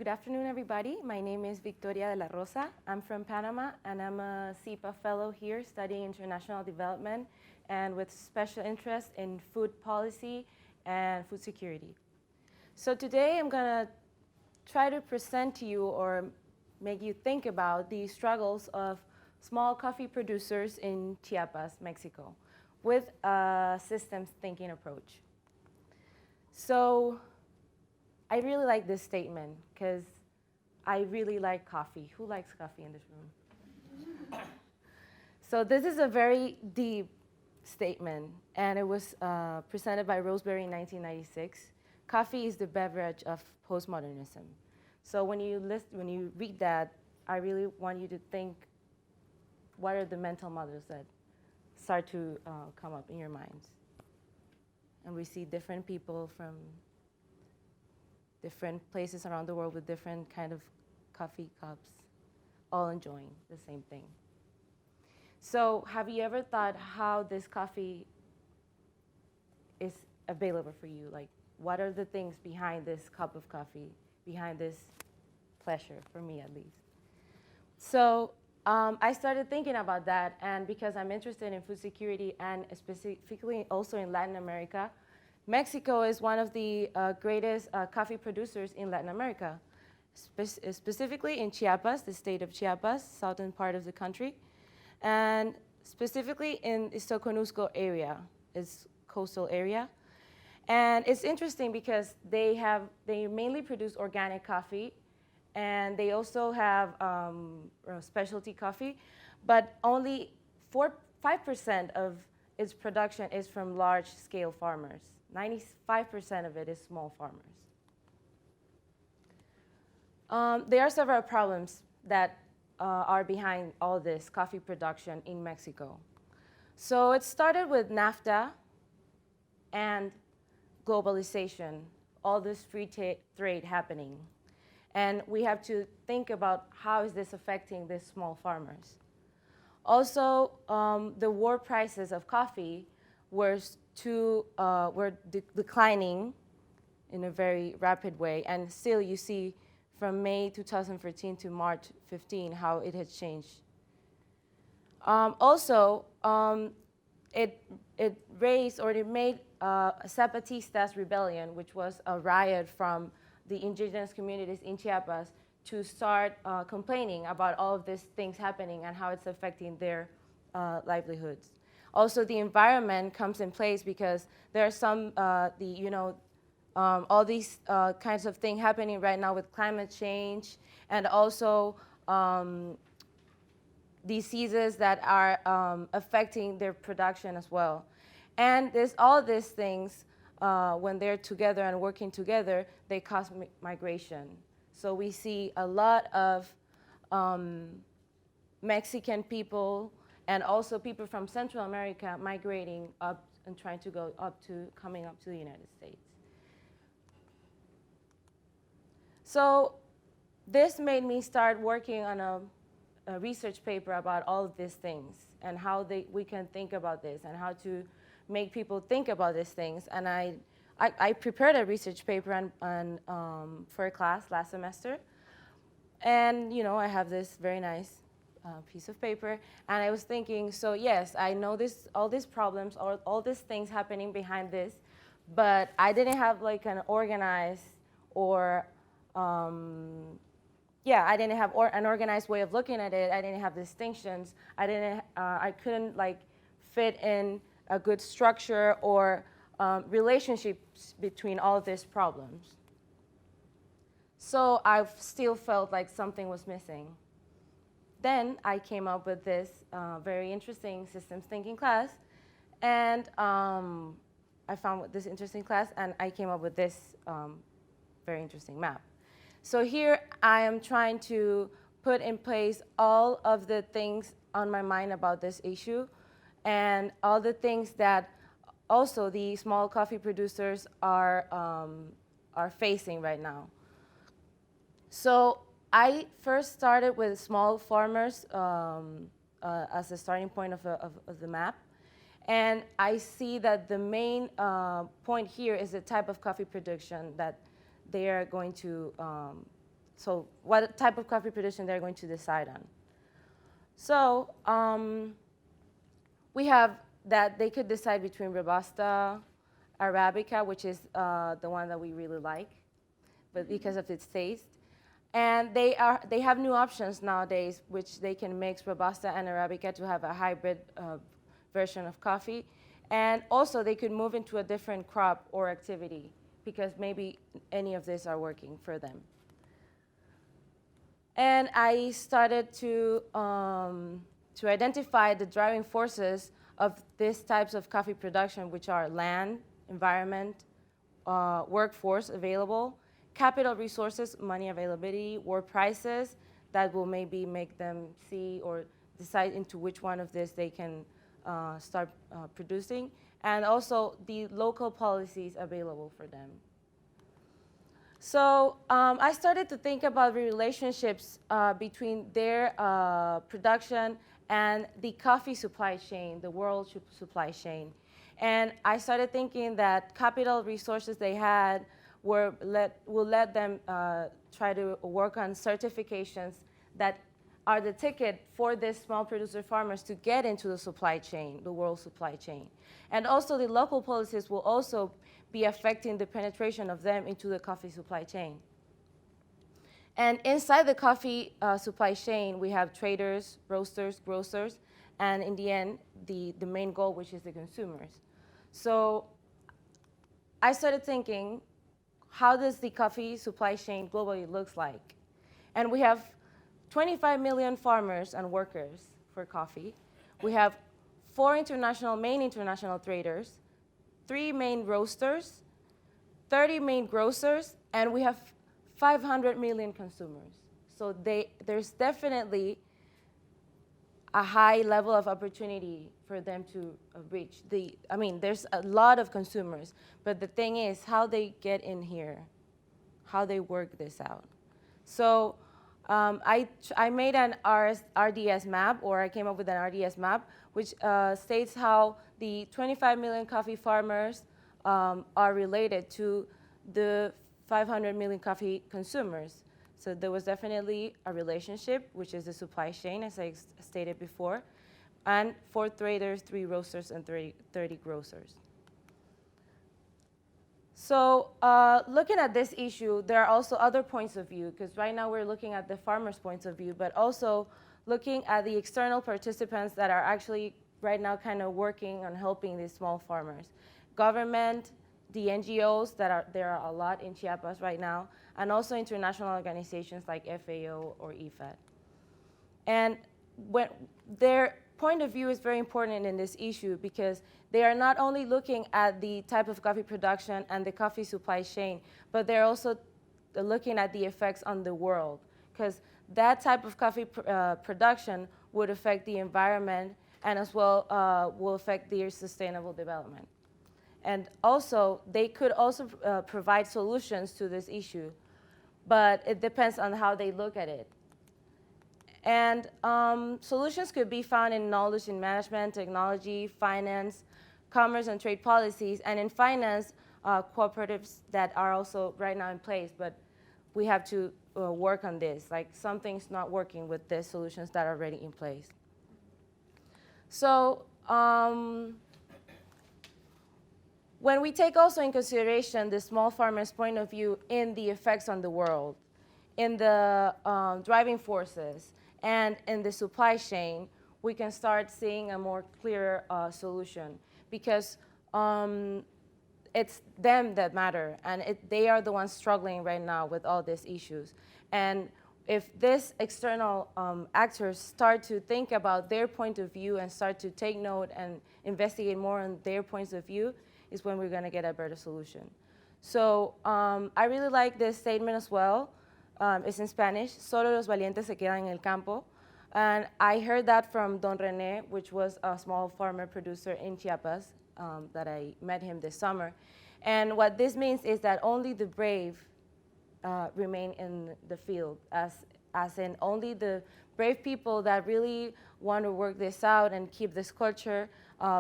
Good afternoon, everybody. My name is Victoria de la Rosa. I'm from Panama, and I'm a CIPA fellow here studying international development and with special interest in food policy and food security. So today I'm going to try to present to you or make you think about the struggles of small coffee producers in Chiapas, Mexico, with a systems thinking approach. So I really like this statement because I really like coffee. Who likes coffee in this room? So this is a very deep statement, and it was presented by Roseberry in 1996. Coffee is the beverage of postmodernism. So when you read that, I really want you to think, what are the mental models that start to come up in your minds? And we see different people from different places around the world with different kind of coffee cups, all enjoying the same thing. So have you ever thought how this coffee is available for you? Like, what are the things behind this cup of coffee, behind this pleasure, for me at least? So I started thinking about that, and because I'm interested in food security and specifically also in Latin America, Mexico is one of the greatest coffee producers in Latin America, specifically in Chiapas, the state of Chiapas, southern part of the country, and specifically in the Soconusco area, its coastal area. And it's interesting because they mainly produce organic coffee, and they also have specialty coffee, but only 5% of its production is from large-scale farmers. 95% of it is small farmers. There are several problems that are behind all this coffee production in Mexico. So it started with NAFTA and globalization, all this free trade happening. And we have to think about how is this affecting these small farmers. Also, the world prices of coffee were declining in a very rapid way, and still you see from May 2014 to March 15 how it has changed. It raised, or it made Zapatistas rebellion, which was a riot from the indigenous communities in Chiapas, to start complaining about all of these things happening and how it's affecting their livelihoods. Also, the environment comes in place because there are some, all these kinds of things happening right now with climate change, and also diseases that are affecting their production as well. And all these things, when they're together and working together, they cause migration. So we see a lot of Mexican people and also people from Central America migrating up and trying to coming up to the United States. So this made me start working on a research paper about all of these things and how we can think about this and how to make people think about these things. And I prepared a research paper for a class last semester. And I have this very nice piece of paper, and I was thinking, so yes, I know all these problems, all these things happening behind this, but I didn't have like an organized or I didn't have an organized way of looking at it. I didn't have distinctions. I couldn't like fit in a good structure or relationships between all of these problems. So I still felt like something was missing. Then I came up with this very interesting systems thinking class, and I found this interesting class, and I came up with this very interesting map. So here I am trying to put in place all of the things on my mind about this issue, and all the things that also the small coffee producers are facing right now. So I first started with small farmers as a starting point of the map. And I see that the main point here is the type of coffee production that they are going to so what type of coffee production they're going to decide on. So we have that they could decide between Robusta, Arabica, which is the one that we really like, but because of its taste. And they have new options nowadays, which they can mix Robusta and Arabica to have a hybrid version of coffee. And also, they could move into a different crop or activity because maybe any of these are working for them. And I started to identify the driving forces of these types of coffee production, which are land, environment, workforce available, capital resources, money availability, or prices that will maybe make them see or decide into which one of this they can start producing, and also the local policies available for them. So I started to think about the relationships between their production and the coffee supply chain, the world supply chain. And I started thinking that capital resources they had will let them try to work on certifications that are the ticket for these small producer farmers to get into the supply chain, the world supply chain. And also the local policies will also be affecting the penetration of them into the coffee supply chain. And inside the coffee supply chain, we have traders, roasters, grocers, and in the end, the main goal, which is the consumers. So I started thinking, how does the coffee supply chain globally looks like? And we have 25 million farmers and workers for coffee. We have 4 main international traders, 3 main roasters, 30 main grocers, and we have 500 million consumers. So there's definitely a high level of opportunity for them to reach. There's a lot of consumers, but the thing is how they get in here, how they work this out. So I made an RDS map, or I came up with an RDS map, which states how the 25 million coffee farmers are related to the 500 million coffee consumers. So there was definitely a relationship, which is the supply chain, as I stated before, and 4 traders, 3 roasters, and 30 grocers. So looking at this issue, there are also other points of view, because right now we're looking at the farmers' points of view, but also looking at the external participants that are actually right now kind of working on helping these small farmers. Government, the NGOs there are a lot in Chiapas right now, and also international organizations like FAO or IFAD. And their point of view is very important in this issue because they are not only looking at the type of coffee production and the coffee supply chain, but they're also looking at the effects on the world, because that type of coffee production would affect the environment and as well will affect their sustainable development. And also, they could also provide solutions to this issue, but it depends on how they look at it. And solutions could be found in knowledge in management, technology, finance, commerce and trade policies, and in finance, cooperatives that are also right now in place, but we have to work on this. Like something's not working with the solutions that are already in place. So when we take also in consideration the small farmer's point of view in the effects on the world, in the driving forces, and in the supply chain, we can start seeing a more clear solution, because it's them that matter, and they are the ones struggling right now with all these issues. And if these external actors start to think about their point of view and start to take note and investigate more on their points of view, is when we're going to get a better solution. So I really like this statement as well. It's in Spanish, solo los valientes se quedan en el campo. And I heard that from Don René, which was a small farmer producer in Chiapas, that I met him this summer. And what this means is that only the brave remain in the field, as in only the brave people that really want to work this out and keep this culture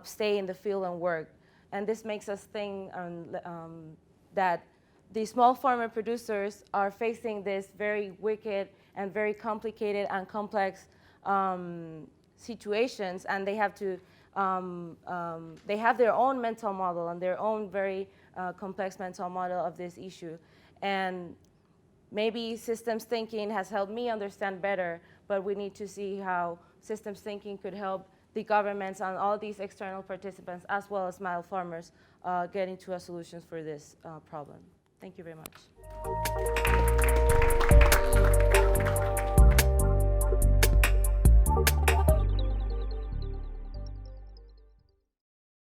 stay in the field and work. And this makes us think that the small farmer producers are facing this very wicked and very complicated and complex situations, and they have to they have their own mental model and their own very complex mental model of this issue. And maybe systems thinking has helped me understand better, but we need to see how systems thinking could help the governments and all these external participants, as well as small farmers, get into a solution for this problem. Thank you very much.